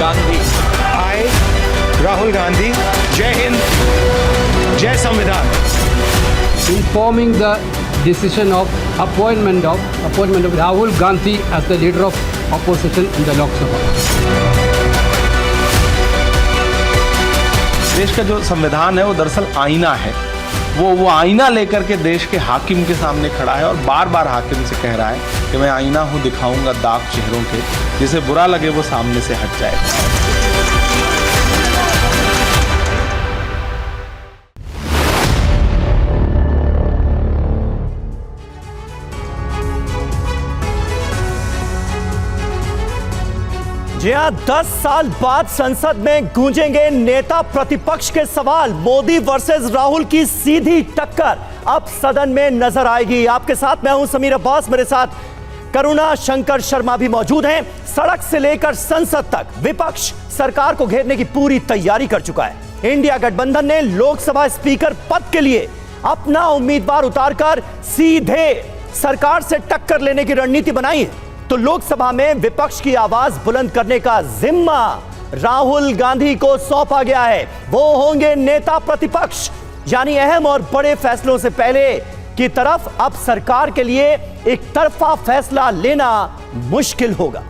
Gandhi. I, Rahul Gandhi, Jai Hind, Jai Samvidhan. Informing the decision of appointment of Rahul Gandhi as the leader of opposition in the Lok Sabha. देश का जो संविधान है वो दरअसल आईना है। वो आईना लेकर के देश के हाकिम के सामने खड़ा है और बार बार हाकिम से कह रहा है कि मैं आईना हूं, दिखाऊंगा दाग चेहरों के, जिसे बुरा लगे वो सामने से हट जाए। जी हाँ, 10 साल बाद संसद में गूंजेंगे नेता प्रतिपक्ष के सवाल। मोदी वर्सेस राहुल की सीधी टक्कर अब सदन में नजर आएगी। आपके साथ मैं हूं समीर अब्बास, मेरे साथ करुणा शंकर शर्मा भी मौजूद हैं। सड़क से लेकर संसद तक विपक्ष सरकार को घेरने की पूरी तैयारी कर चुका है। इंडिया गठबंधन ने लोकसभा स्पीकर पद के लिए अपना उम्मीदवार उतारकर सीधे सरकार से टक्कर लेने की रणनीति बनाई है। तो लोकसभा में विपक्ष की आवाज बुलंद करने का जिम्मा राहुल गांधी को सौंपा गया है। वो होंगे नेता प्रतिपक्ष, यानी अहम और बड़े फैसलों से पहले की तरफ अब सरकार के लिए एक तरफा फैसला लेना मुश्किल होगा।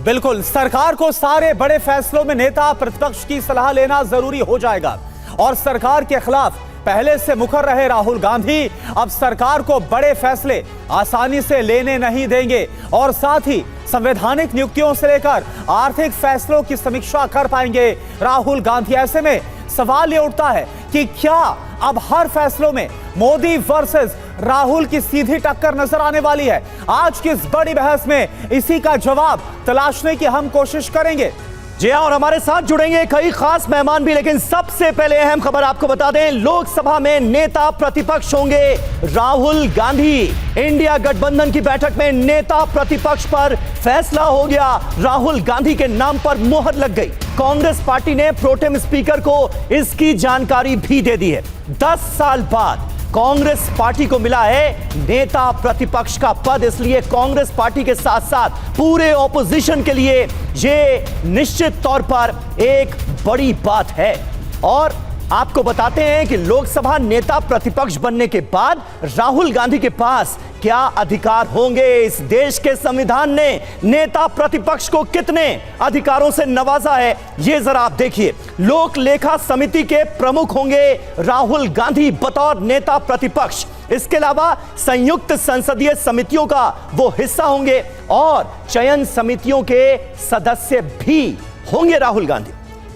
बिल्कुल, सरकार को सारे बड़े फैसलों में नेता प्रतिपक्ष की सलाह लेना जरूरी हो जाएगा और सरकार के खिलाफ पहले से मुकर रहे राहुल गांधी अब सरकार को बड़े फैसले आसानी से लेने नहीं देंगे और साथ ही संवैधानिक नियुक्तियों से लेकर आर्थिक फैसलों की समीक्षा कर पाएंगे राहुल गांधी। ऐसे में सवाल ये उठता है कि क्या अब हर फैसलों में मोदी वर्सेस राहुल की सीधी टक्कर नजर आने वाली है? आज की इस बड़ी बहस में इसी का जवाब तलाशने की हम कोशिश करेंगे। जी हाँ, और हमारे साथ जुड़ेंगे कई खास मेहमान भी, लेकिन सबसे पहले अहम खबर आपको बता दें, लोकसभा में नेता प्रतिपक्ष होंगे राहुल गांधी। इंडिया गठबंधन की बैठक में नेता प्रतिपक्ष पर फैसला हो गया। राहुल गांधी के नाम पर मुहर लग गई। कांग्रेस पार्टी ने प्रोटेम स्पीकर को इसकी जानकारी भी दे दी है। 10 साल बाद कांग्रेस पार्टी को मिला है नेता प्रतिपक्ष का पद, इसलिए कांग्रेस पार्टी के साथ साथ पूरे ऑपोजिशन के लिए यह निश्चित तौर पर एक बड़ी बात है। और आपको बताते हैं कि लोकसभा नेता प्रतिपक्ष बनने के बाद राहुल गांधी के पास क्या अधिकार होंगे। इस देश के संविधान ने नेता प्रतिपक्ष को कितने अधिकारों से नवाजा है, ये जरा आप देखिए। लोक लेखा समिति के प्रमुख होंगे राहुल गांधी बतौर नेता प्रतिपक्ष। इसके अलावा संयुक्त संसदीय समितियों का वो हिस्सा होंगे और चयन समितियों के सदस्य भी होंगे राहुल गांधी।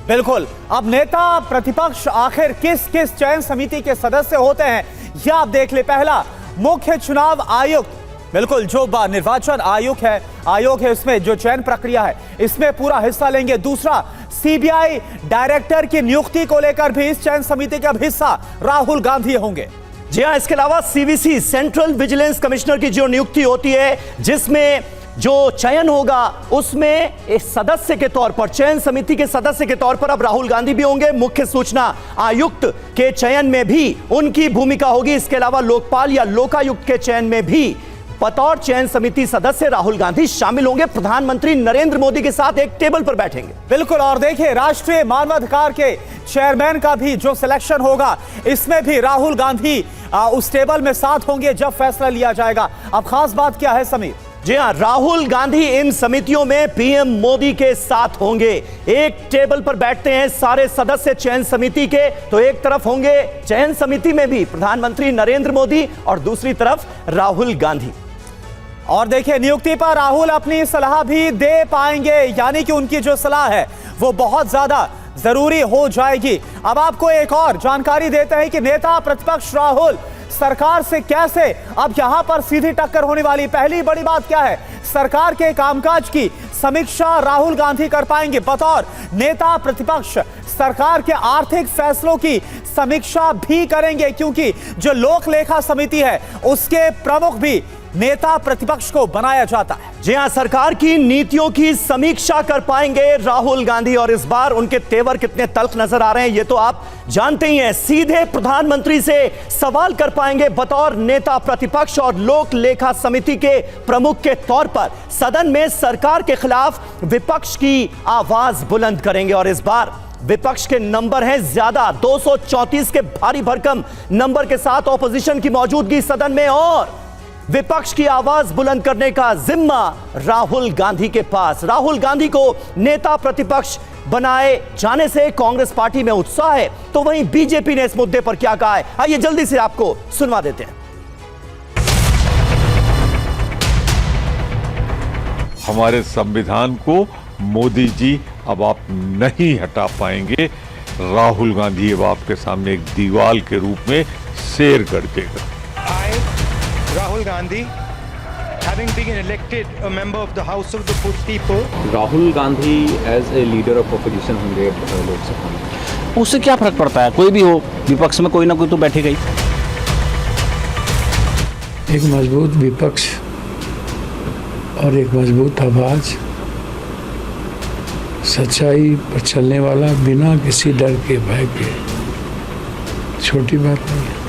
बिल्कुल, अब नेता प्रतिपक्ष आखिर किस किस चयन समिति के सदस्य होते हैं यह आप देख ले। पहला, मुख्य चुनाव आयुक्त, बिल्कुल जो निर्वाचन आयोग है इसमें जो चयन प्रक्रिया है इसमें पूरा हिस्सा लेंगे। दूसरा, सीबीआई डायरेक्टर की नियुक्ति को लेकर भी इस चयन समिति का हिस्सा राहुल गांधी होंगे। जी हां, इसके अलावा सीवीसी सेंट्रल विजिलेंस कमिश्नर की जो नियुक्ति होती है, जिसमें जो चयन होगा उसमें एक सदस्य के तौर पर, चयन समिति के सदस्य के तौर पर अब राहुल गांधी भी होंगे। मुख्य सूचना आयुक्त के चयन में भी उनकी भूमिका होगी। इसके अलावा लोकपाल या लोकायुक्त के चयन में भी बतौर चयन समिति सदस्य राहुल गांधी शामिल होंगे। प्रधानमंत्री नरेंद्र मोदी के साथ एक टेबल पर बैठेंगे। बिल्कुल, और देखिए राष्ट्रीय मानवाधिकार के चेयरमैन का भी जो सिलेक्शन होगा इसमें भी राहुल गांधी उस टेबल में साथ होंगे जब फैसला लिया जाएगा। अब खास बात क्या है समीर? जी हां, राहुल गांधी इन समितियों में पीएम मोदी के साथ होंगे। एक टेबल पर बैठते हैं सारे सदस्य चयन समिति के, तो एक तरफ होंगे चयन समिति में भी प्रधानमंत्री नरेंद्र मोदी और दूसरी तरफ राहुल गांधी। और देखिए नियुक्ति पर राहुल अपनी सलाह भी दे पाएंगे, यानी कि उनकी जो सलाह है वो बहुत ज्यादा जरूरी हो जाएगी। अब आपको एक और जानकारी देते हैं कि नेता प्रतिपक्ष राहुल सरकार से कैसे अब यहां पर सीधी टक्कर होने वाली। पहली बड़ी बात क्या है, सरकार के कामकाज की समीक्षा राहुल गांधी कर पाएंगे। बतौर नेता प्रतिपक्ष सरकार के आर्थिक फैसलों की समीक्षा भी करेंगे, क्योंकि जो लोक लेखा समिति है उसके प्रमुख भी नेता प्रतिपक्ष को बनाया जाता है। जी हां, सरकार की नीतियों की समीक्षा कर पाएंगे राहुल गांधी, और इस बार उनके तेवर कितने तल्ख नजर आ रहे हैं ये तो आप जानते ही हैं। सीधे प्रधानमंत्री से सवाल कर पाएंगे बतौर नेता प्रतिपक्ष, और लोक लेखा समिति के प्रमुख के तौर पर सदन में सरकार के खिलाफ विपक्ष की आवाज बुलंद करेंगे। और इस बार विपक्ष के नंबर हैं ज्यादा, 234 के भारी भरकम नंबर के साथ ऑपोजिशन की मौजूदगी सदन में, और विपक्ष की आवाज बुलंद करने का जिम्मा राहुल गांधी के पास। राहुल गांधी को नेता प्रतिपक्ष बनाए जाने से कांग्रेस पार्टी में उत्साह है, तो वहीं बीजेपी ने इस मुद्दे पर क्या कहा है, आइए जल्दी से आपको सुनवा देते हैं। हमारे संविधान को मोदी जी अब आप नहीं हटा पाएंगे। राहुल गांधी अब आपके सामने एक दीवार के रूप में शेर कर देगा। Rahul Gandhi, having been elected a member of the House of the People. Rahul Gandhi as a leader of opposition होंगे लोकसभा में, उससे क्या फर्क पड़ता है? कोई भी हो, विपक्ष में कोई ना कोई तो बैठेगा ही। एक मजबूत विपक्ष और एक मजबूत आवाज, सच्चाई पर चलने वाला, बिना किसी डर के भय के, छोटी बात नहीं है।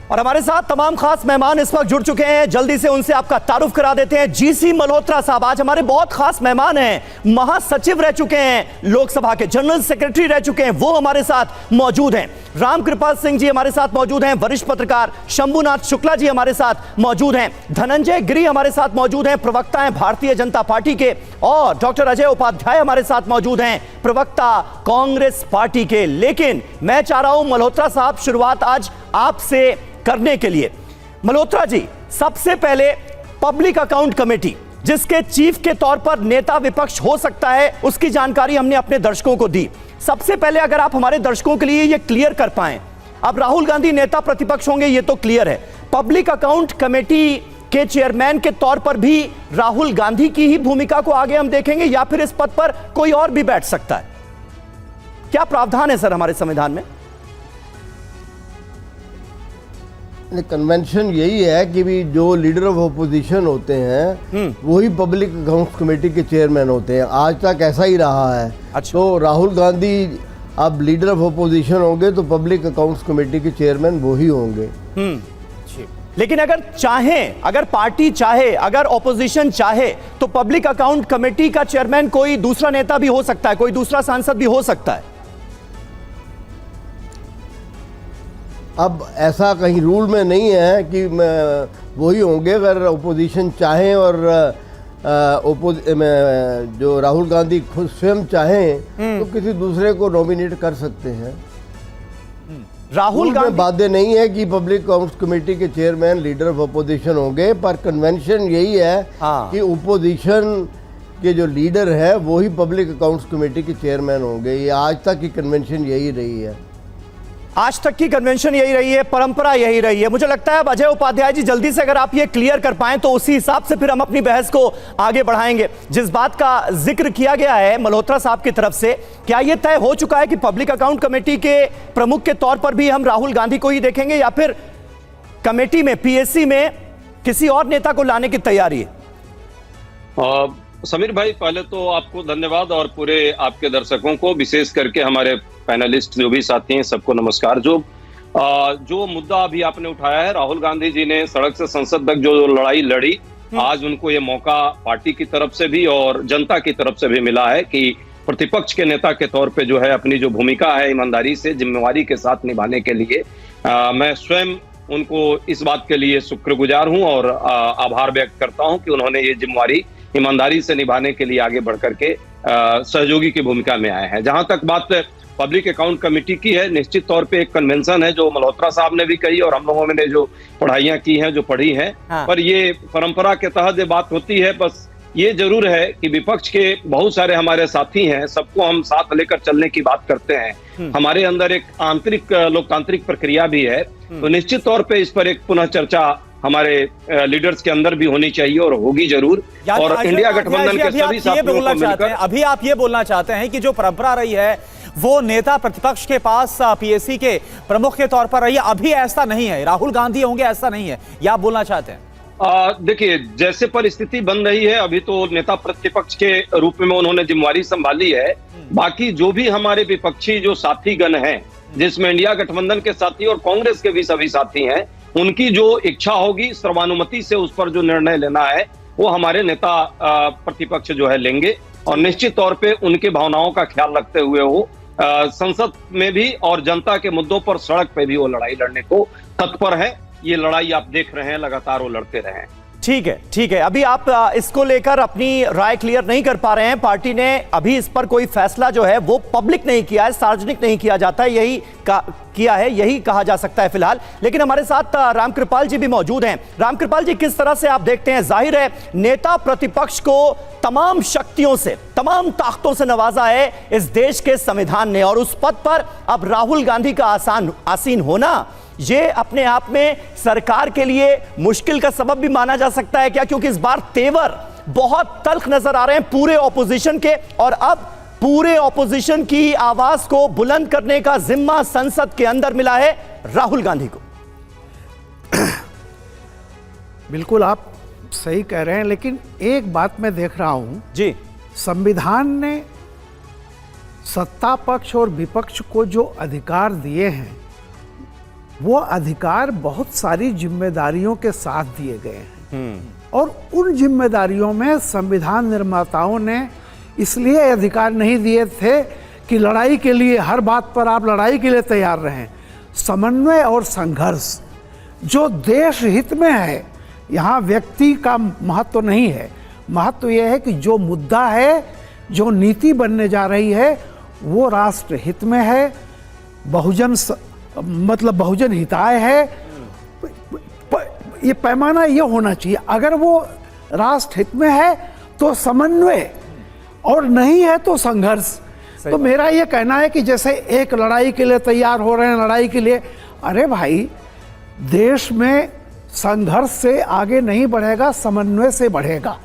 और हमारे साथ तमाम खास मेहमान इस वक्त जुड़ चुके हैं, जल्दी से उनसे आपका तारुफ करा देते हैं। जीसी मल्होत्रा साहब आज हमारे बहुत खास मेहमान हैं, महासचिव रह चुके हैं, लोकसभा के जनरल सेक्रेटरी रह चुके हैं, वो हमारे साथ मौजूद हैं। रामकृपाल सिंह जी हमारे साथ मौजूद हैं, वरिष्ठ पत्रकार शंभुनाथ शुक्ला जी हमारे साथ मौजूद हैं, धनंजय गिरी हमारे साथ मौजूद हैं, प्रवक्ता हैं भारतीय जनता पार्टी के, और डॉक्टर अजय उपाध्याय हमारे साथ मौजूद हैं, प्रवक्ता कांग्रेस पार्टी के। लेकिन मैं चाह रहा हूं मल्होत्रा साहब, शुरुआत आज आपसे करने के लिए। मल्होत्रा जी, सबसे पहले पब्लिक अकाउंट कमेटी, जिसके चीफ के तौर पर नेता विपक्ष हो सकता है, उसकी जानकारी हमने अपने दर्शकों को दी। सबसे पहले अगर आप हमारे दर्शकों के लिए यह क्लियर कर पाएं, अब राहुल गांधी नेता प्रतिपक्ष होंगे ये तो क्लियर है, पब्लिक अकाउंट कमेटी के चेयरमैन के तौर पर भी राहुल गांधी की ही भूमिका को आगे हम देखेंगे, या फिर इस पद पर कोई और भी बैठ सकता है? क्या प्रावधान है सर हमारे संविधान में? कन्वेंशन यही है कि भी जो लीडर ऑफ ओपोजिशन होते हैं वही पब्लिक अकाउंट्स कमेटी के चेयरमैन होते हैं। आज तक ऐसा ही रहा है। अच्छा। तो राहुल गांधी अब लीडर ऑफ ओपोजिशन होंगे तो पब्लिक अकाउंट्स कमेटी के चेयरमैन वही होंगे। लेकिन अगर चाहें, अगर पार्टी चाहे, अगर ऑपोजिशन चाहे, तो पब्लिक अकाउंट कमेटी का चेयरमैन कोई दूसरा नेता भी हो सकता है, कोई दूसरा सांसद भी हो सकता है। अब ऐसा कहीं रूल में नहीं है कि वही होंगे। अगर ओपोजिशन चाहें और जो राहुल गांधी खुद स्वयं चाहें तो किसी दूसरे को नॉमिनेट कर सकते हैं। राहुल गांधी बाध्य नहीं है कि पब्लिक अकाउंट्स कमेटी के चेयरमैन लीडर ऑफ ओपोजिशन होंगे, पर कन्वेंशन यही है कि ओपोजिशन के जो लीडर है वही पब्लिक अकाउंट्स कमेटी के चेयरमैन होंगे। ये आज तक की कन्वेंशन यही रही है। आज तक की कन्वेंशन यही रही है, परंपरा यही रही है। मुझे लगता है अब अजय उपाध्याय जी जल्दी से अगर आप ये क्लियर कर पाएं तो उसी हिसाब से फिर हम अपनी बहस को आगे बढ़ाएंगे। जिस बात का जिक्र किया गया है मल्होत्रा साहब की तरफ से, क्या यह तय हो चुका है कि पब्लिक अकाउंट कमेटी के प्रमुख के तौर पर भी हम राहुल गांधी को ही देखेंगे, या फिर कमेटी में, पीएससी में किसी और नेता को लाने की तैयारी है? समीर भाई, पहले तो आपको धन्यवाद और पूरे आपके दर्शकों को, विशेष करके हमारे पैनलिस्ट जो भी साथी हैं सबको नमस्कार। जो मुद्दा अभी आपने उठाया है, राहुल गांधी जी ने सड़क से संसद तक जो लड़ाई लड़ी, आज उनको ये मौका पार्टी की तरफ से भी और जनता की तरफ से भी मिला है कि प्रतिपक्ष के नेता के तौर पे जो है अपनी जो भूमिका है ईमानदारी से, जिम्मेवारी के साथ निभाने के लिए मैं स्वयं उनको इस बात के लिए शुक्रगुजार हूं और आभार व्यक्त करता हूं कि उन्होंने ये जिम्मेवारी ईमानदारी से निभाने के लिए आगे बढ़ करके सहयोगी की भूमिका में आए हैं। जहां तक बात पब्लिक अकाउंट कमेटी की है, निश्चित तौर पे एक कन्वेंशन है जो मल्होत्रा साहब ने भी कही और हम लोगों ने जो पढ़ाइयां की हैं, जो पढ़ी हैं, पर ये परंपरा के तहत ये बात होती है। बस ये जरूर है कि विपक्ष के बहुत सारे हमारे साथी हैं, सबको हम साथ लेकर चलने की बात करते हैं। हमारे अंदर एक आंतरिक लोकतांत्रिक प्रक्रिया भी है, तो निश्चित तौर पे इस पर एक पुनः चर्चा हमारे लीडर्स के अंदर भी होनी चाहिए और होगी जरूर। और इंडिया गठबंधन के सभी साथियों को मिलकर अभी आप ये बोलना चाहते हैं कि जो परंपरा रही है वो नेता प्रतिपक्ष के पास पीएसी के प्रमुख के तौर पर रही है, अभी ऐसा नहीं है, राहुल गांधी होंगे ऐसा नहीं है, या आप बोलना चाहते हैं? देखिए, जैसे परिस्थिति बन रही है अभी तो नेता प्रतिपक्ष के रूप में उन्होंने जिम्मेवारी संभाली है। बाकी जो भी हमारे विपक्षी जो साथीगण हैं, जिसमें इंडिया गठबंधन के साथी और कांग्रेस के भी सभी साथी हैं, उनकी जो इच्छा होगी सर्वानुमति से उस पर जो निर्णय लेना है वो हमारे नेता प्रतिपक्ष जो है लेंगे, और निश्चित तौर पे उनके भावनाओं का ख्याल रखते हुए वो संसद में भी और जनता के मुद्दों पर सड़क पे भी वो लड़ाई लड़ने को तत्पर है। ये लड़ाई आप देख रहे हैं, लगातार वो लड़ते रहे हैं। ठीक है, ठीक है। अभी आप इसको लेकर अपनी राय क्लियर नहीं कर पा रहे हैं। पार्टी ने अभी इस पर कोई फैसला जो है वो पब्लिक नहीं किया है, सार्वजनिक नहीं किया जाता है, यही किया है, यही कहा जा सकता है फिलहाल। लेकिन हमारे साथ रामकृपाल जी भी मौजूद हैं। रामकृपाल जी, किस तरह से आप देखते हैं? जाहिर है नेता प्रतिपक्ष को तमाम शक्तियों से, तमाम ताकतों से नवाजा है इस देश के संविधान ने, और उस पद पर अब राहुल गांधी का आसीन होना ये अपने आप में सरकार के लिए मुश्किल का सबब भी माना जा सकता है क्या? क्योंकि इस बार तेवर बहुत तल्ख नजर आ रहे हैं पूरे ऑपोजिशन के, और अब पूरे ऑपोजिशन की आवाज को बुलंद करने का जिम्मा संसद के अंदर मिला है राहुल गांधी को। बिल्कुल आप सही कह रहे हैं, लेकिन एक बात मैं देख रहा हूं जी, संविधान ने सत्ता पक्ष और विपक्ष को जो अधिकार दिए हैं वो अधिकार बहुत सारी जिम्मेदारियों के साथ दिए गए हैं, और उन जिम्मेदारियों में संविधान निर्माताओं ने इसलिए अधिकार नहीं दिए थे कि लड़ाई के लिए, हर बात पर आप लड़ाई के लिए तैयार रहें। समन्वय और संघर्ष जो देश हित में है, यहाँ व्यक्ति का महत्व नहीं है, महत्व यह है कि जो मुद्दा है, जो नीति बनने जा रही है वो राष्ट्र हित में है, बहुजन हिताय है। ये पैमाना ये होना चाहिए। अगर वो राष्ट्र हित में है तो समन्वय, और नहीं है तो संघर्ष। तो मेरा ये कहना है कि जैसे एक लड़ाई के लिए तैयार हो रहे हैं, लड़ाई के लिए, अरे भाई देश में संघर्ष से आगे नहीं बढ़ेगा, समन्वय से बढ़ेगा।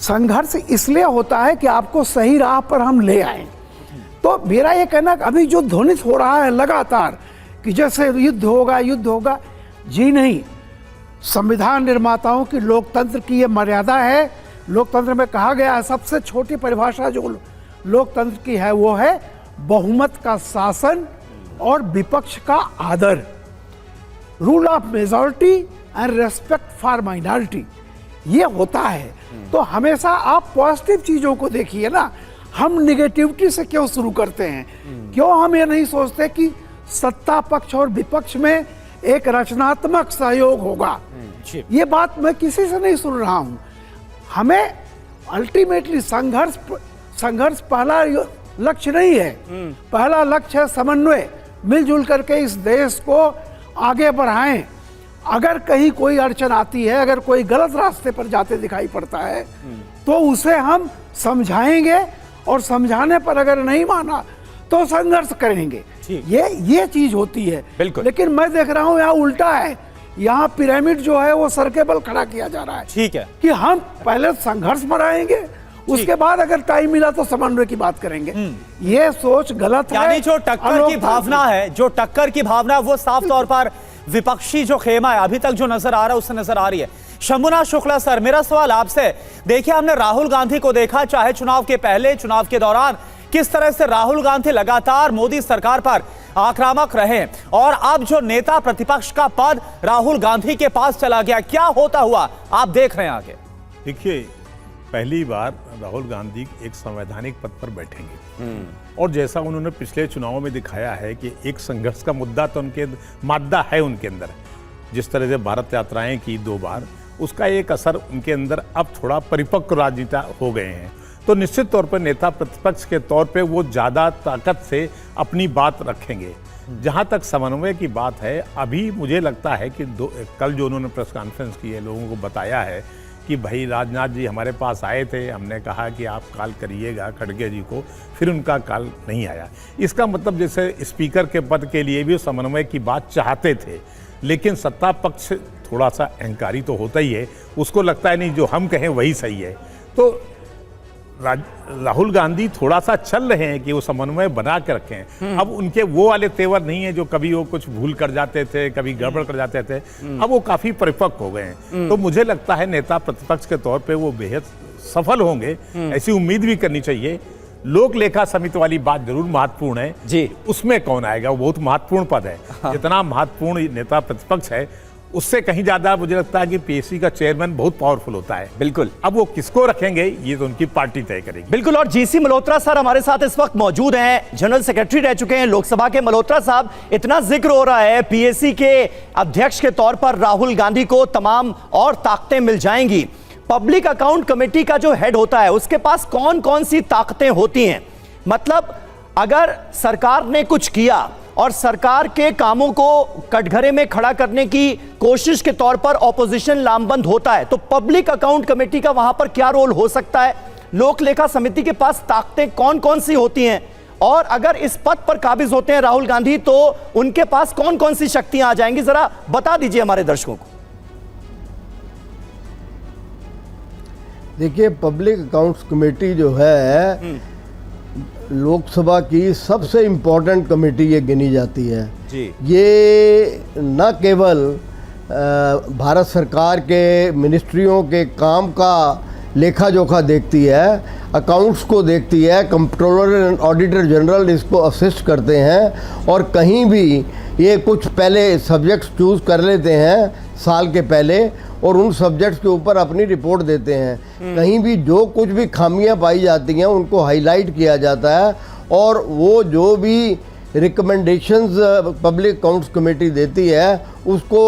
संघर्ष इसलिए होता है कि आपको सही राह पर हम ले आए। तो मेरा ये कहना अभी जो ध्वनित हो रहा है लगातार कि जैसे युद्ध होगा, युद्ध होगा, जी नहीं। संविधान निर्माताओं की लोकतंत्र की ये मर्यादा है। लोकतंत्र में कहा गया है, सबसे छोटी परिभाषा जो लोकतंत्र की है वो है बहुमत का शासन और विपक्ष का आदर, rule of majority and respect for minority, ये होता है। तो हमेशा आप पॉजिटिव चीजों को देखिए ना, हम निगेटिविटी से क्यों शुरू करते हैं? क्यों हम ये नहीं सोचते कि सत्ता पक्ष और विपक्ष में एक रचनात्मक सहयोग होगा? ये बात मैं किसी से नहीं सुन रहा हूं। हमें अल्टीमेटली संघर्ष पहला लक्ष्य नहीं है। पहला लक्ष्य है समन्वय, मिलजुल करके इस देश को आगे बढ़ाएं। अगर कहीं कोई अड़चन आती है, अगर कोई गलत रास्ते पर जाते दिखाई पड़ता है तो उसे हम समझाएंगे, और समझाने पर अगर नहीं माना तो संघर्ष करेंगे। ये चीज होती है। बिल्कुल। लेकिन मैं देख रहा हूं यहाँ उल्टा है, यहाँ पिरामिड जो है वो सर के बल खड़ा किया जा रहा है। ठीक है कि हम पहले संघर्ष बढ़ाएंगे, उसके बाद अगर टाइम मिला तो समन्वय की बात करेंगे। ये सोच गलत है। यानी जो टक्कर की भावना है, जो टक्कर की भावना, वो साफ तौर पर विपक्षी जो खेमा है अभी तक जो नजर आ रहा है उससे नजर आ रही है। शंभुनाथ शुक्ला सर, मेरा सवाल आपसे, देखिए हमने राहुल गांधी को देखा, चाहे चुनाव के पहले, चुनाव के दौरान, किस तरह से राहुल गांधी लगातार मोदी सरकार पर आक्रामक रहे, और अब जो नेता प्रतिपक्ष का पद राहुल गांधी के पास चला गया, क्या होता हुआ आप देख रहे हैं आगे? देखिए, पहली बार राहुल गांधी एक संवैधानिक पद पर बैठेंगे, और जैसा उन्होंने पिछले चुनावों में दिखाया है कि एक संघर्ष का मुद्दा तो उनके मादा है उनके अंदर, जिस तरह से भारत यात्राएं की 2 बार, उसका एक असर उनके अंदर अब थोड़ा परिपक्व राजनेता हो गए हैं। तो निश्चित तौर पर नेता प्रतिपक्ष के तौर पे वो ज़्यादा ताकत से अपनी बात रखेंगे। जहाँ तक समन्वय की बात है, अभी मुझे लगता है कि कल जो उन्होंने प्रेस कॉन्फ्रेंस की है, लोगों को बताया है कि भाई राजनाथ जी हमारे पास आए थे, हमने कहा कि आप कॉल करिएगा खड़गे जी को, फिर उनका कॉल नहीं आया। इसका मतलब जैसे स्पीकर के पद के लिए भी समन्वय की बात चाहते थे, लेकिन सत्ता पक्ष थोड़ा सा अहंकारी तो होता ही है, उसको लगता है नहीं जो हम कहें वही सही है। तो राहुल गांधी थोड़ा सा चल रहे हैं कि वो समन्वय बना के रखें। अब उनके वो वाले तेवर नहीं है जो कभी वो कुछ भूल कर जाते थे, कभी गड़बड़ कर जाते थे। अब वो काफी परिपक्व हो गए हैं। तो मुझे लगता है नेता प्रतिपक्ष के तौर पे वो बेहद सफल होंगे, ऐसी उम्मीद भी करनी चाहिए। लोक लेखा समिति वाली बात जरूर महत्वपूर्ण है जी, उसमें कौन आएगा, वो बहुत महत्वपूर्ण पद है। जितना महत्वपूर्ण नेता प्रतिपक्ष है उससे कहीं ज्यादा मुझे लगता है कि पीएससी का चेयरमैन बहुत पावरफुल होता है। बिल्कुल। अब वो किसको रखेंगे ये तो उनकी पार्टी तय करेगी। बिल्कुल। और जीसी मल्होत्रा सर हमारे साथ इस वक्त मौजूद हैं, जनरल सेक्रेटरी रह चुके हैं लोकसभा के। मल्होत्रा साहब, इतना जिक्र हो रहा है पीएससी के अध्यक्ष के तौर पर राहुल गांधी को तमाम और ताकतें मिल जाएंगी। पब्लिक अकाउंट कमेटी का जो हेड होता है उसके पास कौन कौन सी ताकतें होती हैं? मतलब अगर सरकार ने कुछ किया और सरकार के कामों को कटघरे में खड़ा करने की कोशिश के तौर पर ऑपोजिशन लामबंद होता है, तो पब्लिक अकाउंट कमेटी का वहां पर क्या रोल हो सकता है? लोक लेखा समिति के पास ताकतें कौन कौन सी होती हैं? और अगर इस पद पर काबिज होते हैं राहुल गांधी तो उनके पास कौन कौन सी शक्तियां आ जाएंगी? जरा बता दीजिए हमारे दर्शकों को। देखिए, पब्लिक अकाउंट्स कमेटी जो है लोकसभा की सबसे इम्पोर्टेंट कमेटी ये गिनी जाती है जी। ये न केवल भारत सरकार के मिनिस्ट्रियों के काम का लेखा जोखा देखती है, अकाउंट्स को देखती है, कंट्रोलर एंड ऑडिटर जनरल इसको असिस्ट करते हैं, और कहीं भी ये कुछ पहले सब्जेक्ट्स चूज़ कर लेते हैं साल के पहले और उन सब्जेक्ट्स के ऊपर अपनी रिपोर्ट देते हैं। कहीं भी जो कुछ भी खामियां पाई जाती हैं उनको हाईलाइट किया जाता है, और वो जो भी रिकमेंडेशंस पब्लिक अकाउंट्स कमेटी देती है उसको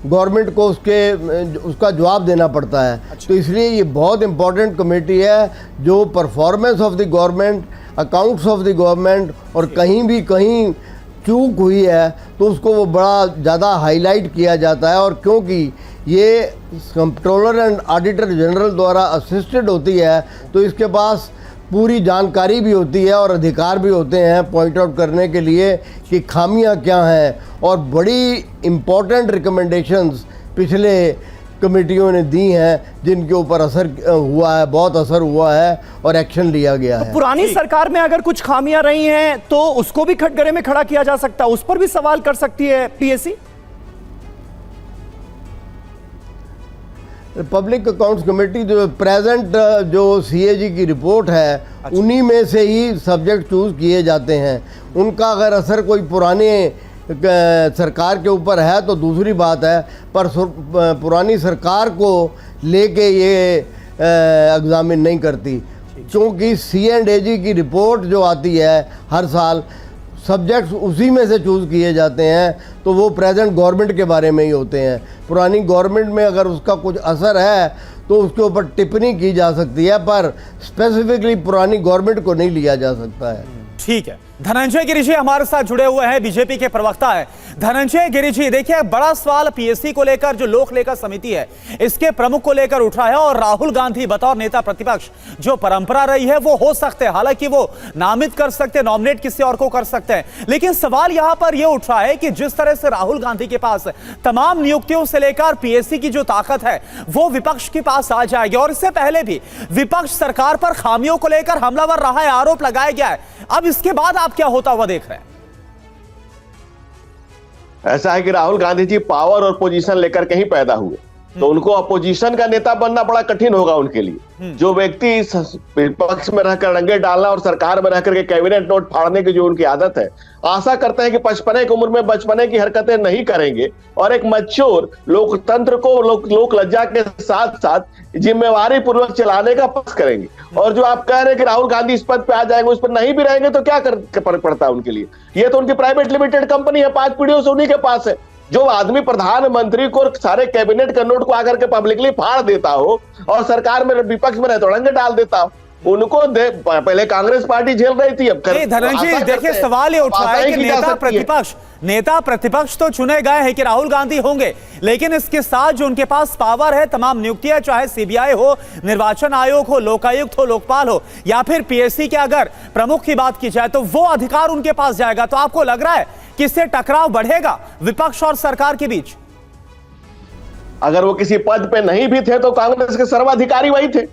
गवर्नमेंट को उसका जवाब देना पड़ता है। तो इसलिए ये बहुत इम्पोर्टेंट कमेटी है जो performance of the government, accounts of the government, और कहीं भी कहीं चूक हुई है तो उसको वो बड़ा ज़्यादा हाईलाइट किया जाता है। और क्योंकि ये कंट्रोलर एंड ऑडिटर जनरल द्वारा असिस्टेड होती है तो इसके पास पूरी जानकारी भी होती है और अधिकार भी होते हैं पॉइंट आउट करने के लिए कि खामियां क्या हैं, और बड़ी इम्पोर्टेंट रिकमेंडेशंस पिछले कमेटियों ने दी हैं जिनके ऊपर असर हुआ है, बहुत असर हुआ है और एक्शन लिया गया है। पुरानी सरकार में अगर कुछ खामियां रही हैं तो उसको भी कटघरे में खड़ा किया जा सकता है, उस पर भी सवाल कर सकती है पीएससी। पब्लिक अकाउंट्स कमेटी जो प्रेजेंट जो सीएजी की रिपोर्ट है उन्हीं में से ही सब्जेक्ट चूज किए जाते हैं। उनका अगर असर कोई पुराने सरकार के ऊपर है तो दूसरी बात है, पर पुरानी सरकार को लेके ये एग्जामिन नहीं करती, क्योंकि C&AG की रिपोर्ट जो आती है हर साल सब्जेक्ट्स उसी में से चूज़ किए जाते हैं, तो वो प्रेजेंट गवर्नमेंट के बारे में ही होते हैं। पुरानी गवर्नमेंट में अगर उसका कुछ असर है तो उसके ऊपर टिप्पणी की जा सकती है, पर स्पेसिफिकली पुरानी गवर्नमेंट को नहीं लिया जा सकता है। ठीक है, धनंजय गिरि जी हमारे साथ जुड़े हुए हैं, बीजेपी के प्रवक्ता है। धनंजय गिरि जी, देखिए बड़ा सवाल पीएससी को लेकर जो लोक लेखा समिति है इसके प्रमुख को लेकर उठ रहा है, और राहुल गांधी बतौर नेता प्रतिपक्ष जो परंपरा रही है वो हो सकते हैं, हालांकि वो नामित कर सकते हैं, नॉमिनेट किसी और को कर सकते हैं, लेकिन सवाल यहां पर यह उठ रहा है कि जिस तरह से राहुल गांधी के पास तमाम नियुक्तियों से लेकर पीएससी की जो ताकत है वो विपक्ष के पास आ जाएगी, और इससे पहले भी विपक्ष सरकार पर खामियों को लेकर हमलावर रहा है, आरोप लगाया गया है। अब इसके बाद आप क्या होता हुआ देख रहे हैं? ऐसा है कि राहुल गांधी जी पावर और पोजीशन लेकर के ही पैदा हुए, तो उनको अपोजिशन का नेता बनना बड़ा कठिन होगा उनके लिए। जो व्यक्ति विपक्ष में रहकर रंगे डालना और सरकार में रहकर के कैबिनेट नोट फाड़ने की जो उनकी आदत है, आशा करते हैं कि 55 की उम्र में बचपने की हरकतें नहीं करेंगे और एक मैच्योर लोकतंत्र को लोक लज्जा के साथ साथ जिम्मेवारी पूर्वक चलाने का पक्ष करेंगे। और जो आप कह रहे हैं कि राहुल गांधी इस पद पे आ जाएंगे, उस पर नहीं भी रहेंगे तो क्या फर्क पड़ता है उनके लिए? ये तो उनकी प्राइवेट लिमिटेड कंपनी है, 5 पीढ़ियों से उन्हीं के पास है। जो आदमी प्रधानमंत्री को सारे कैबिनेट का नोट को आकर के पब्लिकली फाड़ देता हो और सरकार में विपक्ष में रहते रंगे डाल देता हो, उनको पहले कांग्रेस पार्टी झेल रही थी। अब धनंजय, देखिए सवाल ये उठ रहा है कि नेता प्रतिपक्ष तो चुने गए हैं कि राहुल गांधी होंगे, लेकिन इसके साथ जो उनके पास पावर है, तमाम नियुक्तियां, चाहे सीबीआई हो, निर्वाचन आयोग हो, लोकायुक्त हो, लोकपाल हो, या फिर पीएससी के अगर प्रमुख की बात की जाए तो वो अधिकार उनके पास जाएगा। तो आपको लग रहा है कि इससे टकराव बढ़ेगा विपक्ष और सरकार के बीच? अगर वो किसी पद पे नहीं भी थे तो कांग्रेस के सर्वाधिकारी वही थे।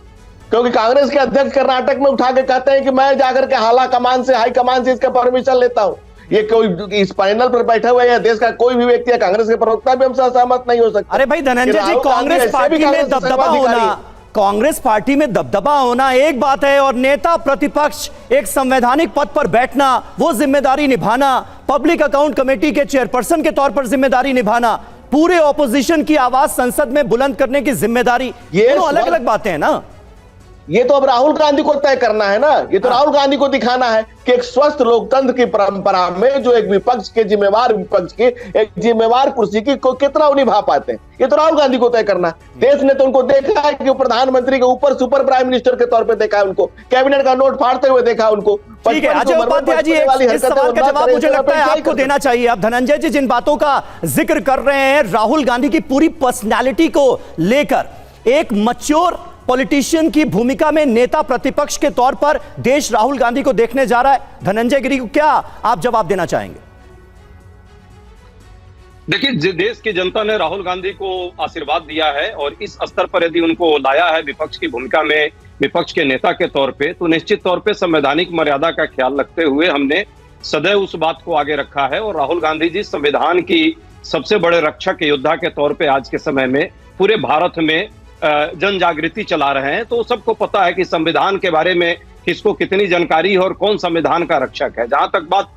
क्योंकि कांग्रेस के अध्यक्ष कर्नाटक में उठा के कहते हैं कि मैं जाकर के हाला कमान से, हाई कमान से इसका परमिशन लेता हूं। ये कोई इस पैनल पर बैठा हुआ या देश का कोई भी व्यक्ति या कांग्रेस के प्रवक्ता भी हमसे सहमत नहीं हो सकता। अरे भाई धनंजय जी, कांग्रेस पार्टी में दबदबा होना, कांग्रेस पार्टी में दबदबा होना एक बात है, और नेता प्रतिपक्ष एक संवैधानिक पद पर बैठना, वो जिम्मेदारी निभाना, पब्लिक अकाउंट कमेटी के चेयरपर्सन के तौर पर जिम्मेदारी निभाना, पूरे ऑपोजिशन की आवाज संसद में बुलंद करने की जिम्मेदारी, ये अलग अलग बातें हैं ना। ये तो अब राहुल गांधी को तय करना है ना, ये तो राहुल गांधी को दिखाना है कि एक स्वस्थ लोकतंत्र की परंपरा में जो एक विपक्ष के जिम्मेवार विपक्ष की एक जिम्मेवार कुर्सी की को कितना निभा पाते हैं, ये तो राहुल गांधी को तय करना है। देश ने तो उनको देखा है कि प्रधानमंत्री के ऊपर सुपर प्राइम मिनिस्टर के तौर पे देखा है, उनको कैबिनेट का नोट फाड़ते हुए देखा उनको। ठीक है अजय उपाध्याय जी, इस सवाल का जवाब मुझे लगता है आपको देना चाहिए। अब धनंजय जी जिन बातों का जिक्र कर रहे हैं राहुल गांधी की पूरी पर्सनैलिटी को लेकर, एक मैच्योर पॉलिटिशियन की भूमिका में नेता प्रतिपक्ष के तौर पर देश राहुल गांधी को देखने जा रहा है। धनंजय गिरी को क्या आप जवाब देना चाहेंगे? देखिए, देश की जनता ने राहुल गांधी को आशीर्वाद दिया है और इस स्तर पर यदि उनको लाया है विपक्ष की भूमिका में, विपक्ष के नेता के तौर पे, तो निश्चित तौर पे संवैधानिक मर्यादा का ख्याल रखते हुए हमने सदैव उस बात को आगे रखा है। और राहुल गांधी जी संविधान की सबसे बड़े रक्षक योद्धा के तौर पे आज के समय में पूरे भारत में जन जागृति चला रहे हैं। तो सबको पता है कि संविधान के बारे में किसको कितनी जानकारी है और कौन संविधान का रक्षक है। जहां तक बात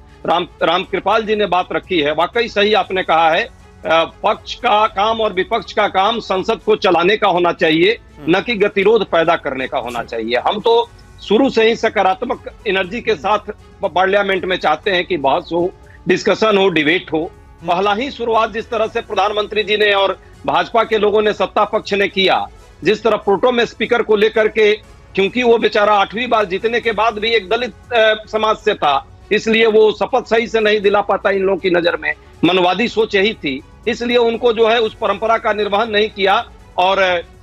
रामकृपाल जी ने बात रखी है, वाकई सही आपने कहा है, पक्ष का काम और विपक्ष का काम संसद को चलाने का होना चाहिए, न कि गतिरोध पैदा करने का होना चाहिए। हम तो शुरू से ही सकारात्मक एनर्जी के साथ पार्लियामेंट में चाहते हैं कि बहस हो, डिस्कशन हो, डिबेट हो। पहला ही शुरुआत जिस तरह से प्रधानमंत्री जी ने और भाजपा के लोगों ने, सत्ता पक्ष ने किया, जिस तरह प्रोटो में स्पीकर को लेकर के, क्योंकि वो बेचारा 8वीं बार जीतने के बाद भी एक दलित समाज से था, इसलिए वो शपथ सही से नहीं दिला पाता। इन लोगों की नजर में मनवादी सोच यही थी, इसलिए उनको जो है उस परंपरा का निर्वहन नहीं किया और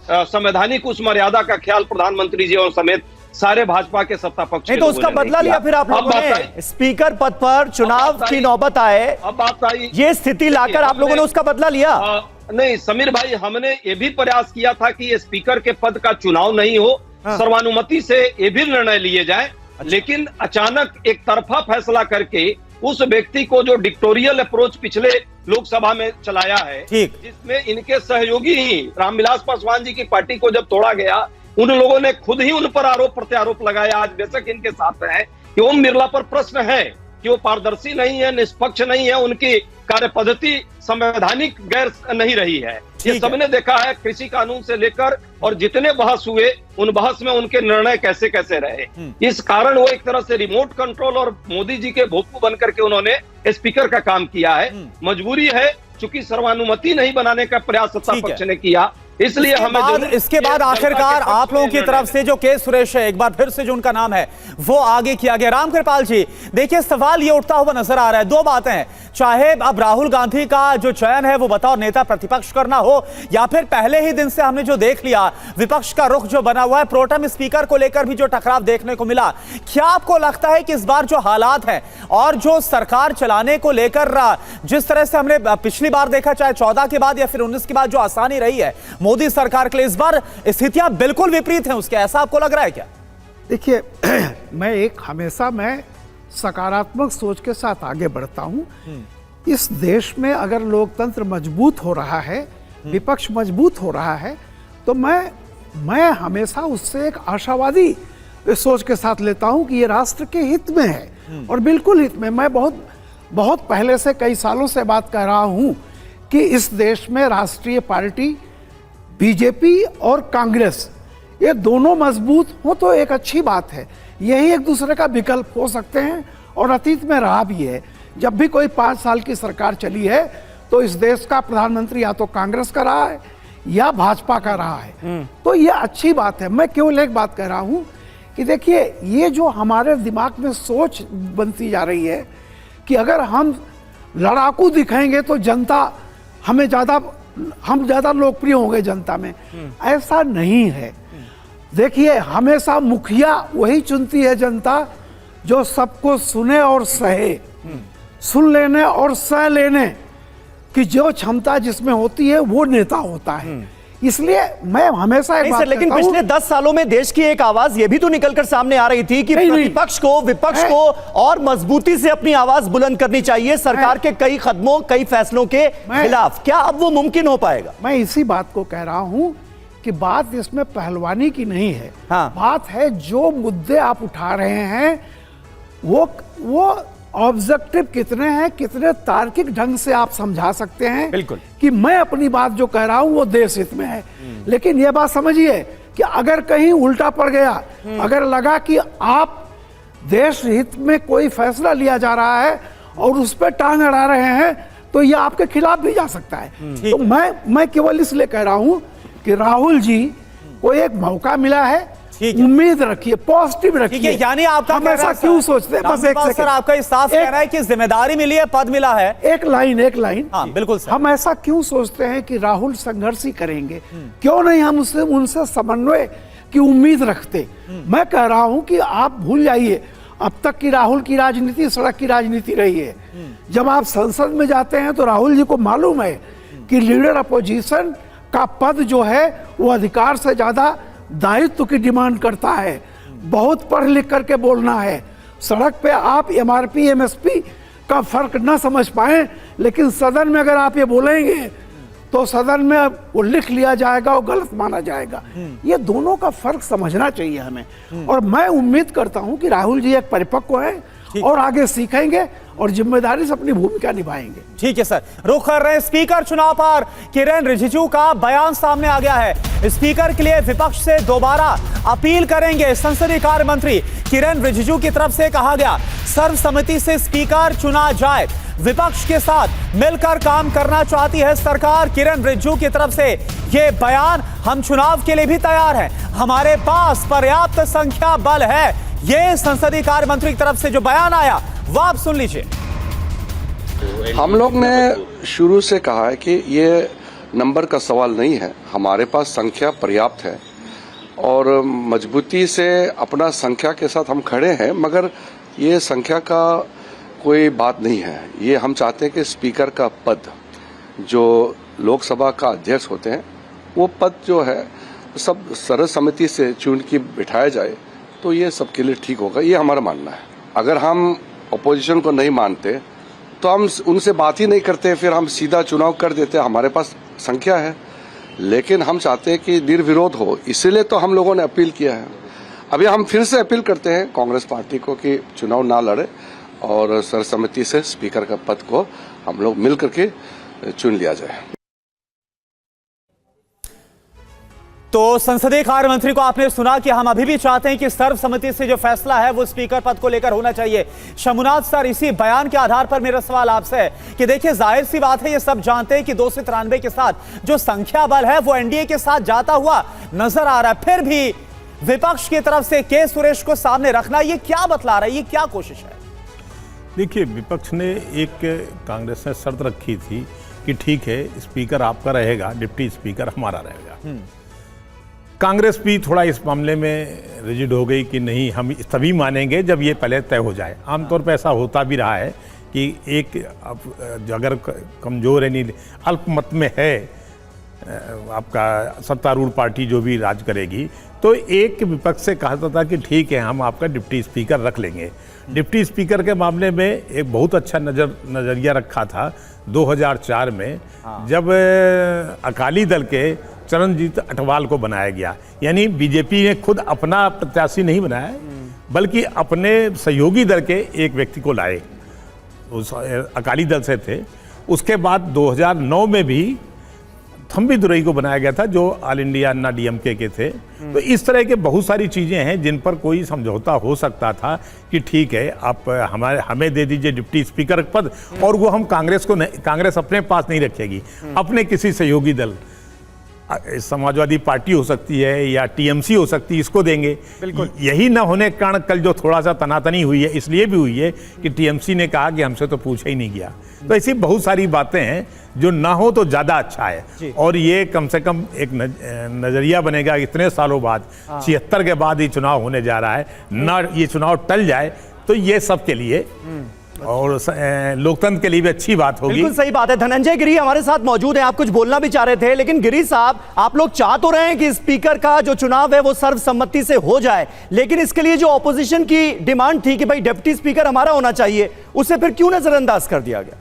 संवैधानिक उस मर्यादा का ख्याल प्रधानमंत्री जी और समेत सारे भाजपा के सत्ता पक्ष तो उसका बदला लिया फिर आप लोगों ने, स्पीकर पद पर चुनाव की नौबत आए, अब बात आई, ये स्थिति लाकर आप लोगों ने उसका बदला लिया। नहीं समीर भाई, हमने ये भी प्रयास किया था कि ये स्पीकर के पद का चुनाव नहीं हो, सर्वानुमति से ये भी निर्णय लिए जाए, लेकिन अचानक एक तरफा फैसला करके उस व्यक्ति को जो डिक्टोरियल अप्रोच पिछले लोकसभा में चलाया है, जिसमें इनके सहयोगी ही रामविलास पासवान जी की पार्टी को जब तोड़ा गया, उन लोगों ने खुद ही उन पर आरोप प्रत्यारोप लगाया। आज बेशक इनके साथ है कि ओम बिरला पर प्रश्न है कि वो पारदर्शी नहीं है, निष्पक्ष नहीं है, उनकी कार्य पद्धति संवैधानिक गैर नहीं रही है। ये सबने देखा है, कृषि कानून से लेकर और जितने बहस हुए, उन बहस में उनके निर्णय कैसे कैसे रहे। इस कारण वो एक तरह से रिमोट कंट्रोल और मोदी जी के भोपू बन करके उन्होंने स्पीकर का काम किया है। मजबूरी है, चूंकि सर्वानुमति नहीं बनाने का प्रयास सत्ता पक्ष ने किया, इसलिए हमें इसके बाद आखिरकार आप लोगों की तरफ से जो के सुरेश है, एक बार फिर से जो उनका नाम है वो आगे किया गया। रामकृपाल जी, देखिए सवाल ये उठता हुआ नजर आ रहा है, दो बातें हैं, चाहे अब राहुल गांधी का जो चयन है वो बताओ नेता प्रतिपक्ष करना हो, या फिर पहले ही दिन से हमने जो देख लिया विपक्ष का रुख जो बना हुआ है, प्रोटेम स्पीकर को लेकर भी जो टकराव देखने को मिला, क्या आपको लगता है कि इस बार जो हालात हैं और जो सरकार चलाने को लेकर जिस तरह से हमने पिछली बार देखा, चाहे 14 के बाद या फिर 19 के बाद जो आसानी रही है मोदी सरकार के लिए, इस बार स्थितियां बिल्कुल विपरीत हैं उसके, ऐसा आपको लग रहा है क्या? देखिए हमेशा मैं सकारात्मक सोच के साथ आगे बढ़ता हूं। इस देश में अगर लोकतंत्र मजबूत हो रहा है, विपक्ष मजबूत हो रहा है, तो मैं हमेशा उससे एक आशावादी सोच के साथ लेता हूं कि ये राष्ट्र के हित में है और बिल्कुल हित में। मैं बहुत पहले से, कई सालों से बात कर रहा हूं कि इस देश में राष्ट्रीय पार्टी बीजेपी और कांग्रेस ये दोनों मजबूत हो तो एक अच्छी बात है, यही एक दूसरे का विकल्प हो सकते हैं और अतीत में रहा भी है। जब भी कोई 5 साल की सरकार चली है तो इस देश का प्रधानमंत्री या तो कांग्रेस का रहा है या भाजपा का रहा है, तो ये अच्छी बात है। मैं केवल एक बात कह रहा हूं कि देखिए ये जो हमारे दिमाग में सोच बनती जा रही है कि अगर हम लड़ाकू दिखाएंगे तो जनता हम ज़्यादा लोकप्रिय होंगे जनता में, ऐसा नहीं है। देखिए हमेशा मुखिया वही चुनती है जनता जो सबको सुने और सहे, सुन लेने और सह लेने की जो क्षमता जिसमें होती है वो नेता होता है। इसलिए मैं हमेशा एक नहीं बात सर, लेकिन कहता हूं- पिछले 10 सालों में देश की एक आवाज ये भी तो निकलकर सामने आ रही थी कि नहीं, नहीं। प्रतिपक्ष को, विपक्ष को और मजबूती से अपनी आवाज बुलंद करनी चाहिए सरकार के कई कदमों, कई फैसलों के खिलाफ। क्या अब वो मुमकिन हो पाएगा? मैं इसी बात को कह रहा हूं कि बात इसमें पहलवानी की नहीं है। बात है जो मुद्दे आप उठा रहे हैं वो ऑब्जेक्टिव कितने हैं, कितने तार्किक ढंग से आप समझा सकते हैं। बिल्कुल कि मैं अपनी बात जो कह रहा हूं वो देश हित में है। लेकिन यह बात समझिए कि अगर कहीं उल्टा पड़ गया, अगर लगा कि आप देश हित में कोई फैसला लिया जा रहा है और उस पर टांग अड़ा रहे हैं, तो यह आपके खिलाफ भी जा सकता है। तो मैं केवल इसलिए कह रहा हूं कि राहुल जी को एक मौका मिला है, उम्मीद रखिए, पॉजिटिव रखिए। यानी आपका हम ऐसा क्यों सोचते हैं? बस एक सर, सेकंड। आपका इस साफ कहना है कि जिम्मेदारी मिली है, पद मिला है। एक लाइन हाँ बिल्कुल सर। हम ऐसा क्यों सोचते हैं कि राहुल संघर्ष ही करेंगे? क्यों नहीं हम उनसे समन्वय की उम्मीद रखते? मैं कह रहा हूं कि आप भूल जाइए, अब तक की राहुल की राजनीति सड़क की राजनीति रही है। जब आप संसद में जाते हैं तो राहुल जी को मालूम है कि लीडर अपोजिशन का पद जो है वो अधिकार से ज्यादा दायित्व की डिमांड करता है। बहुत पढ़ लिख करके बोलना है। सड़क पे आप एमआरपी एमएसपी का फर्क ना समझ पाए, लेकिन सदन में अगर आप ये बोलेंगे तो सदन में वो लिख लिया जाएगा, वो गलत माना जाएगा। ये दोनों का फर्क समझना चाहिए हमें। और मैं उम्मीद करता हूं कि राहुल जी एक परिपक्व हैं और आगे सीखेंगे और जिम्मेदारी से अपनी भूमिका निभाएंगे। ठीक है सर, रुख कर रहे हैं स्पीकर चुनाव पर। किरेन रिजिजू का बयान सामने आ गया है। स्पीकर के लिए विपक्ष से दोबारा अपील करेंगे संसदीय कार्य मंत्री किरेन रिजिजू की तरफ से कहा गया सर्वसम्मति से स्पीकर चुना जाए। विपक्ष के साथ मिलकर काम करना चाहती है सरकार। किरेन रिजिजू की तरफ से यह बयान, हम चुनाव के लिए भी तैयार हैं, हमारे पास पर्याप्त संख्या बल है। ये संसदीय कार्य मंत्री की तरफ से जो बयान आया वो आप सुन लीजिए। हम लोग ने शुरू से कहा है कि ये नंबर का सवाल नहीं है, हमारे पास संख्या पर्याप्त है और मजबूती से अपना संख्या के साथ हम खड़े हैं, मगर ये संख्या का कोई बात नहीं है। ये हम चाहते हैं कि स्पीकर का पद, जो लोकसभा का अध्यक्ष होते हैं, वो पद जो है सब सर्वसम्मति से चुन के बिठाया जाए, तो ये सबके लिए ठीक होगा, ये हमारा मानना है। अगर हम अपोजिशन को नहीं मानते तो हम उनसे बात ही नहीं करते, फिर हम सीधा चुनाव कर देते। हमारे पास संख्या है, लेकिन हम चाहते हैं कि निर्विरोध हो, इसलिए तो हम लोगों ने अपील किया है। अभी हम फिर से अपील करते हैं कांग्रेस पार्टी को कि चुनाव ना लड़े और सर्वसम्मति से स्पीकर का पद को हम लोग मिल करके चुन लिया जाए। तो संसदीय कार्य मंत्री को आपने सुना कि हम अभी भी चाहते हैं कि सर्वसम्मति से जो फैसला है वो स्पीकर पद को लेकर होना चाहिए। शमुनाथ सर, इसी बयान के आधार पर मेरा सवाल आपसे है कि देखिए, जाहिर सी बात है, ये सब जानते हैं कि 293 के साथ जो संख्या बल है वो एनडीए के साथ जाता हुआ नजर आ रहा है। फिर भी विपक्ष की तरफ से के सुरेश को सामने रखना, ये क्या बतला रहा है, ये क्या कोशिश है? देखिए, विपक्ष ने एक, कांग्रेस ने शर्त रखी थी कि ठीक है स्पीकर आपका रहेगा, डिप्टी स्पीकर हमारा रहेगा। कांग्रेस भी थोड़ा इस मामले में रिजिड हो गई कि नहीं, हम तभी मानेंगे जब ये पहले तय हो जाए। आमतौर पर ऐसा होता भी रहा है कि एक अगर कमज़ोर यानी अल्पमत में है आपका सत्तारूढ़ पार्टी जो भी राज करेगी, तो एक विपक्ष से कहा था कि ठीक है हम आपका डिप्टी स्पीकर रख लेंगे। डिप्टी स्पीकर के मामले में एक बहुत अच्छा नज़रिया रखा था 2004 में, जब अकाली दल के चरणजीत अटवाल को बनाया गया। यानी बीजेपी ने खुद अपना प्रत्याशी नहीं बनाया, बल्कि अपने सहयोगी दल के एक व्यक्ति को लाए, उस अकाली दल से थे। उसके बाद 2009 में भी थम्बी दुरई को बनाया गया था, जो ऑल इंडिया अन्ना डीएमके के थे। तो इस तरह के बहुत सारी चीज़ें हैं जिन पर कोई समझौता हो सकता था कि ठीक है आप हमें दे दीजिए डिप्टी स्पीकर पद, और वो हम कांग्रेस अपने पास नहीं रखेगी, अपने किसी सहयोगी दल, समाजवादी पार्टी हो सकती है या टीएमसी हो सकती है, इसको देंगे। यही न होने के कारण कल जो थोड़ा सा तनातनी हुई है, इसलिए भी हुई है कि टीएमसी ने कहा कि हमसे तो पूछा ही नहीं गया। तो ऐसी बहुत सारी बातें हैं जो ना हो तो ज़्यादा अच्छा है। और ये कम से कम एक नज़रिया बनेगा, इतने सालों बाद 76 के बाद ये चुनाव होने जा रहा है, ना ये चुनाव टल जाए तो ये सब के लिए और लोकतंत्र के लिए भी अच्छी बात होगी। बिल्कुल सही बात है। धनंजय गिरी हमारे साथ मौजूद हैं, आप कुछ बोलना भी चाह रहे थे, लेकिन गिरी साहब आप लोग चाह तो रहे हैं कि स्पीकर का जो चुनाव है वो सर्वसम्मति से हो जाए, लेकिन इसके लिए जो ऑपोजिशन की डिमांड थी कि भाई डिप्टी स्पीकर हमारा होना चाहिए, उसे फिर क्यों नजरअंदाज कर दिया गया?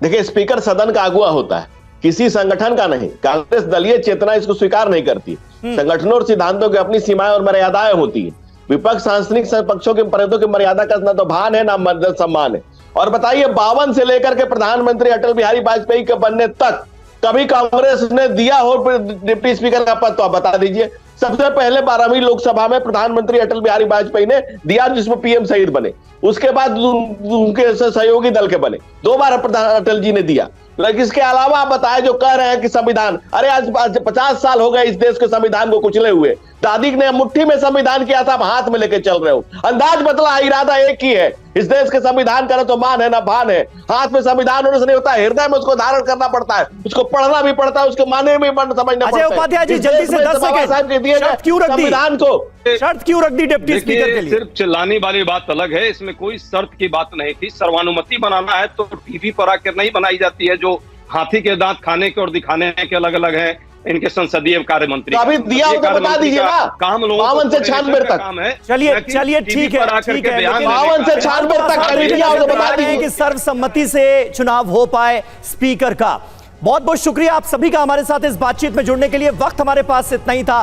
देखिए, स्पीकर सदन का अगुवा होता है, किसी संगठन का नहीं। कांग्रेस दलीय चेतना इसको स्वीकार नहीं करती। संगठनों और सिद्धांतों की अपनी सीमाएं और मर्यादाएं होती है। विपक्ष सांसनिक पक्षों के परिधों की मर्यादा का न तो भान है, न सम्मान है। और बताइए, 52 से लेकर के प्रधानमंत्री अटल बिहारी वाजपेयी के बनने तक कभी कांग्रेस ने दिया हो डिप्टी स्पीकर का पद? तो आप बता दीजिए। सबसे पहले 12वीं लोकसभा में प्रधानमंत्री अटल बिहारी वाजपेयी ने दिया, जिसमें पीएम शहीद बने। उसके बाद उनके सहयोगी दल के बने, 2 बार अटल जी ने दिया। लेकिन इसके अलावा आप बताएं, जो कह रहे हैं कि संविधान, अरे आज 50 साल हो गए इस देश के संविधान को कुचले हुए। दादी ने मुट्ठी में संविधान किया था, आप हाथ में लेके चल रहे हो। अंदाज बदला, इरादा एक ही है। इस देश के संविधान का तो मान है ना भान है। हाथ में संविधान होने से नहीं होता, हृदय में उसको धारण करना पड़ता है, उसको पढ़ना भी पड़ता है, उसके माने में समझना पड़ता है। अजय उपाध्याय जी, जल्दी से 10 सेकंड, शर्त क्यों रख दी संविधान को? शर्त क्यों रख दी डिप्टी स्पीकर के लिए? सिर्फ चिल्लाने वाली बात अलग है, इसमें कोई शर्त की बात नहीं थी। सर्वानुमति बनाना है तो टीवी पर आकर नहीं बनाई जाती है, जो हाथी के दांत खाने के और दिखाने के अलग अलग है इनके संसदीय कार्य मंत्री। अभी दिया हो तो बता दीजिए ना। काम 52 से 96 तक काम है। चलिए ठीक है, ठीक है। 52 से 96 तक दिया हो तो बता दीजिए कि सर्वसम्मति से चुनाव हो पाए स्पीकर का। बहुत बहुत शुक्रिया आप सभी का हमारे साथ इस बातचीत में जुड़ने के लिए। वक्त हमारे पास इतना ही था।